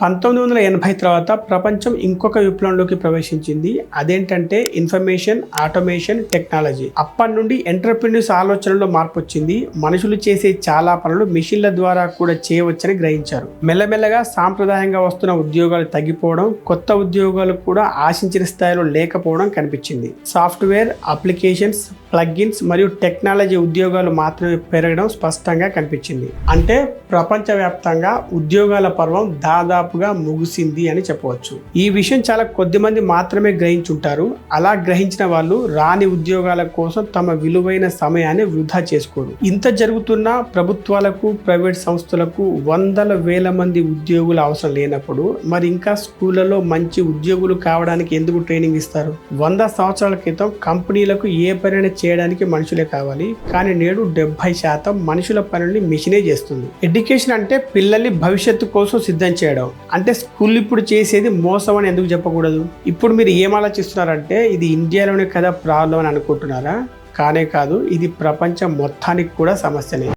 1980 తర్వాత ప్రపంచం ఇంకొక విప్లవంలోకి ప్రవేశించింది. అదేంటంటే ఇన్ఫర్మేషన్ ఆటోమేషన్ టెక్నాలజీ. అప్పటి నుండి ఎంటర్‌ప్రెన్యూర్స్ ఆలోచనలో మార్పు వచ్చింది. మనుషులు చేసే చాలా పనులు మిషన్ల ద్వారా కూడా చేయవచ్చని గ్రహించారు. మెల్లమెల్లగా సాంప్రదాయంగా వస్తున్న ఉద్యోగాలు తగ్గిపోవడం, కొత్త ఉద్యోగాలు కూడా ఆశించిన స్థాయిలో లేకపోవడం కనిపించింది. సాఫ్ట్వేర్, అప్లికేషన్స్, ప్లగ్ఇన్స్ మరియు టెక్నాలజీ ఉద్యోగాలు మాత్రమే పెరగడం స్పష్టంగా కనిపించింది. అంటే ప్రపంచవ్యాప్తంగా ఉద్యోగాల పర్వం దాదాపుగా ముగిసింది అని చెప్పవచ్చు. ఈ విషయం చాలా కొద్ది మంది మాత్రమే గ్రహించుంటారు. అలా గ్రహించిన వాళ్ళు రాని ఉద్యోగాల కోసం తమ విలువైన సమయాన్ని వృధా చేసుకోరు. ఇంత జరుగుతున్నా ప్రభుత్వాలకు, ప్రైవేట్ సంస్థలకు వందల వేల మంది ఉద్యోగులు అవసరం లేనప్పుడు మరి ఇంకా స్కూళ్లలో మంచి ఉద్యోగులు కావడానికి ఎందుకు ట్రైనింగ్ ఇస్తారు? 100 సంవత్సరాల క్రితం కంపెనీలకు ఏ పని చేయడానికి మనుషులే కావాలి, కానీ నేడు 70% మనుషుల పనుల్ని మిషనే చేస్తుంది. ఎడ్యుకేషన్ అంటే పిల్లల్ని భవిష్యత్తు కోసం సిద్ధం చేయడం. అంటే స్కూల్ ఇప్పుడు చేసేది మోసం అని ఎందుకు చెప్పకూడదు? ఇప్పుడు మీరు ఏం ఆలోచిస్తున్నారంటే ఇది ఇండియాలోనే కదా ప్రాబ్లం అని అనుకుంటున్నారా? కానే కాదు, ఇది ప్రపంచం మొత్తానికి కూడా సమస్యనే.